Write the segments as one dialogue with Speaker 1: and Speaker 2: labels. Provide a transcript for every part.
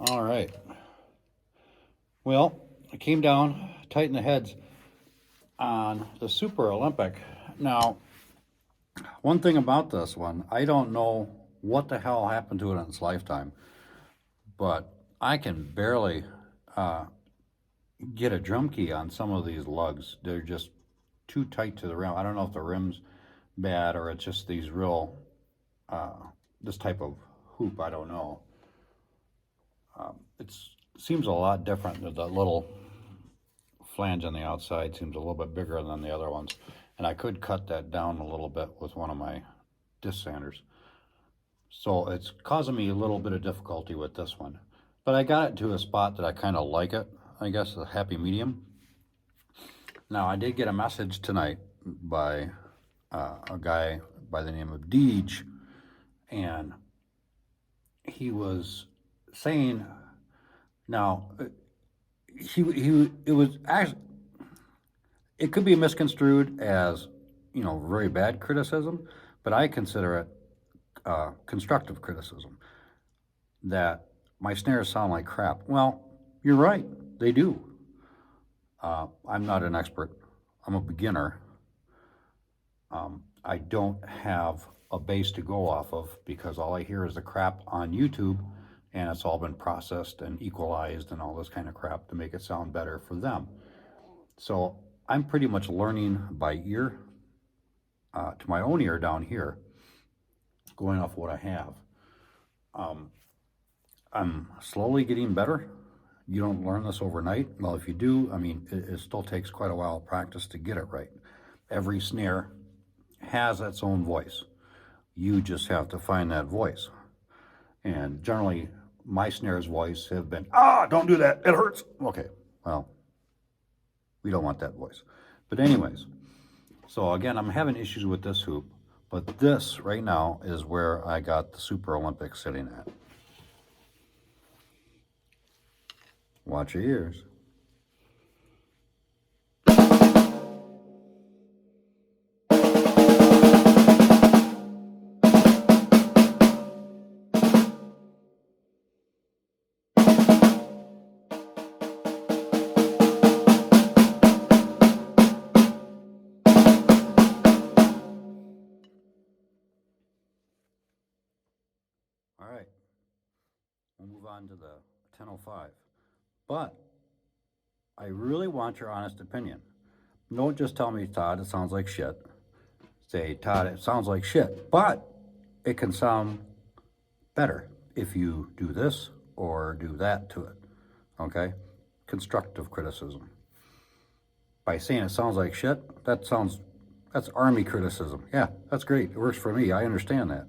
Speaker 1: All right. Well, I came down, tightened the heads on the Super Olympic. Now, one thing about this one, I don't know what the hell happened to it in its lifetime, but I can barely uh, get a drum key on some of these lugs. They're just too tight to the rim. I don't know if the rim's bad or it's just these real, uh, this type of hoop. I don't know. It seems a lot different. The little flange on the outside seems a little bit bigger than the other ones. And I could cut that down a little bit with one of my disc sanders. So it's causing me a little bit of difficulty with this one. But I got it to a spot that I kind of like it. I guess a happy medium. Now, I did get a message tonight by a guy by the name of Deej, and he was saying, now, it was actually, it could be misconstrued as, very bad criticism, but I consider it constructive criticism, that my snares sound like crap. Well, you're right, they do. I'm not an expert. I'm a beginner. I don't have a base to go off of because all I hear is the crap on YouTube, and it's all been processed and equalized and all this kind of crap to make it sound better for them. So I'm pretty much learning by ear, to my own ear down here, going off what I have. I'm slowly getting better. You don't learn this overnight. Well, if you do, I mean, it still takes quite a while of practice to get it right. Every snare has its own voice. You just have to find that voice. And generally, my snare's voice have been, don't do that, it hurts. Okay, well, we don't want that voice. But anyways, so again, I'm having issues with this hoop, but this right now is where I got the Super Olympic sitting at. Watch your ears. All right, we'll move on to the 1005. But I really want your honest opinion. Don't just tell me, Todd, it sounds like shit. Say, Todd, it sounds like shit, but it can sound better if you do this or do that to it. Okay? Constructive criticism. By saying it sounds like shit, that's army criticism. Yeah, that's great. It works for me. I understand that.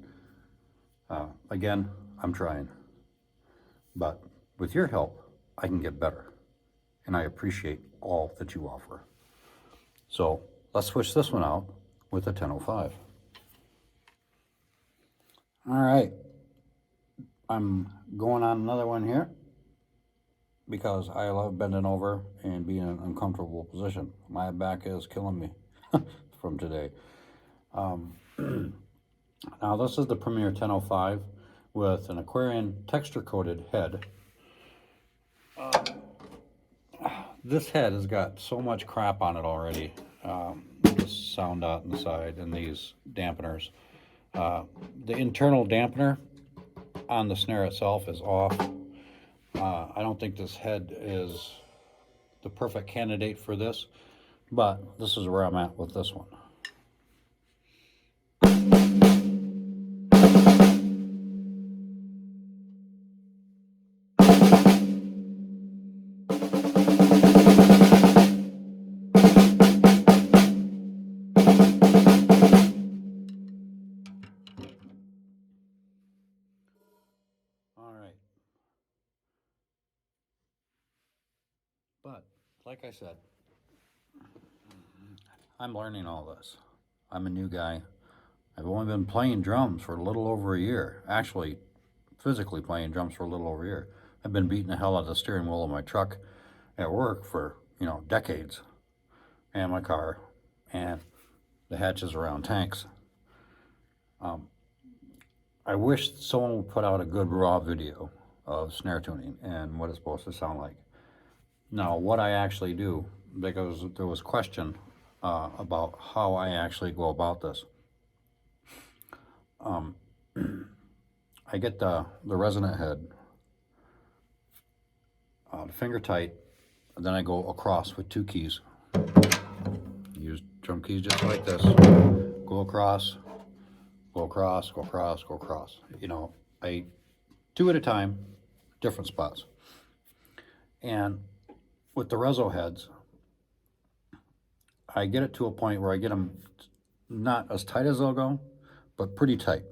Speaker 1: Again, I'm trying. But with your help, I can get better. And I appreciate all that you offer. So let's switch this one out with a 1005. All right. I'm going on another one here because I love bending over and being in an uncomfortable position. My back is killing me from today. Now this is the Premier 1005 with an Aquarian texture-coated head. This head has got so much crap on it already. This sound out inside and these dampeners. The internal dampener on the snare itself is off. I don't think this head is the perfect candidate for this, but this is where I'm at with this one. All right. But, like I said, I'm learning all this. I'm a new guy. I've only been playing drums for a little over a year. Actually, physically playing drums for a little over a year. I've been beating the hell out of the steering wheel of my truck at work for, decades. And my car. And the hatches around tanks. I wish someone would put out a good raw video of snare tuning and what it's supposed to sound like. Now, what I actually do, because there was question about how I actually go about this. I get the resonant head, finger tight, and then I go across with 2 keys. Use drum keys just like this. Go across, go across, go across, go across. You know, I 2 at a time, different spots. And with the reso heads, I get it to a point where I get them not as tight as they'll go, but pretty tight.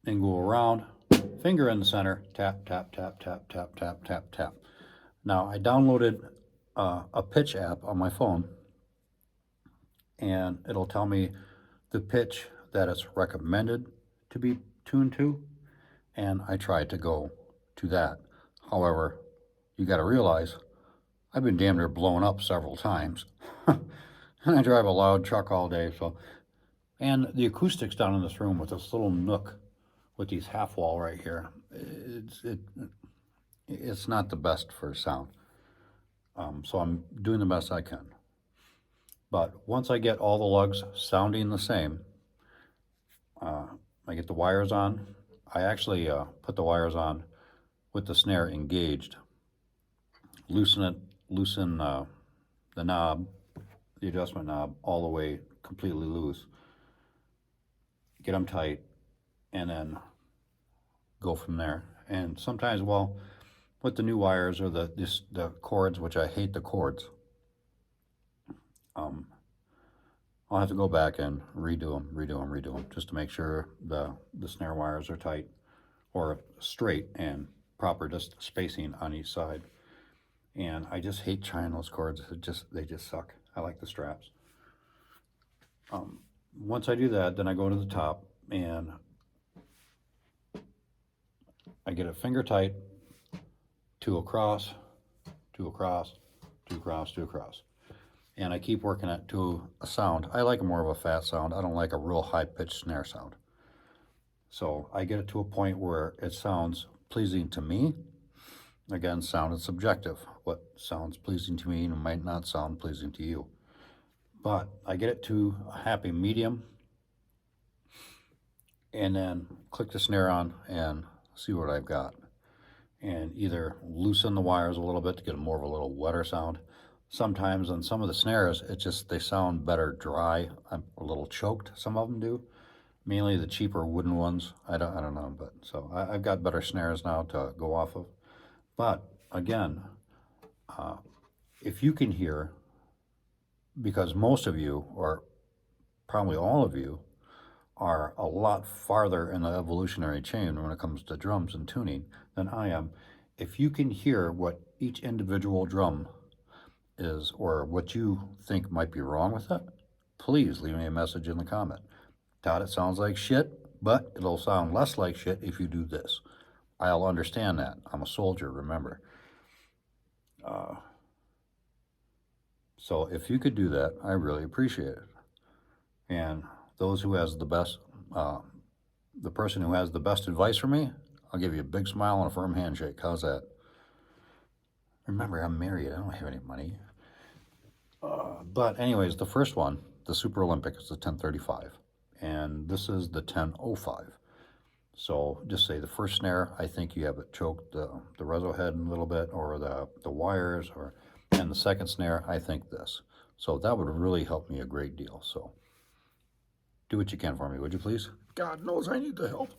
Speaker 1: And go around, finger in the center, tap, tap, tap, tap, tap, tap, tap, tap. Now, I downloaded a pitch app on my phone, and it'll tell me the pitch that it's recommended to be tuned to, and I try to go to that. However, you got to realize I've been damn near blown up several times. And I drive a loud truck all day, so. And the acoustics down in this room with this little nook with these half wall right here, it's not the best for sound. So I'm doing the best I can. But once I get all the lugs sounding the same, I get the wires on. I actually put the wires on with the snare engaged. Loosen the knob, the adjustment knob, all the way completely loose. Get them tight, and then go from there. And sometimes, well, with the new wires or the cords, which I hate the cords, I'll have to go back and redo them, just to make sure the snare wires are tight or straight and proper, just spacing on each side. And I just hate trying those cords. They just suck. I like the straps. Once I do that, then I go to the top and I get it finger tight, 2 across, 2 across, 2 across, 2 across. And I keep working it to a sound. I like more of a fat sound. I don't like a real high-pitched snare sound. So I get it to a point where it sounds pleasing to me. Again, sound is subjective. What sounds pleasing to me might not sound pleasing to you. But I get it to a happy medium, and then click the snare on and see what I've got. And either loosen the wires a little bit to get more of a little wetter sound. Sometimes on some of the snares, they sound better dry. I'm a little choked, some of them do. Mainly the cheaper wooden ones. I don't know, but so I've got better snares now to go off of. But again, if you can hear, because most of you, or probably all of you, are a lot farther in the evolutionary chain when it comes to drums and tuning than I am. If you can hear what each individual drum is, or what you think might be wrong with it, please leave me a message in the comment. Todd, it sounds like shit, but it'll sound less like shit if you do this. I'll understand that. I'm a soldier, remember. So if you could do that, I really appreciate it. And those who has the best, the person who has the best advice for me, I'll give you a big smile and a firm handshake. How's that? Remember, I'm married. I don't have any money. But anyways, the first one, the Super Olympic, is the 1035. And this is the 1005. So just say the first snare, I think you have it choked the reso head a little bit, or the wires, and the second snare, I think this. So that would really help me a great deal. So do what you can for me, would you please? God knows I need the help.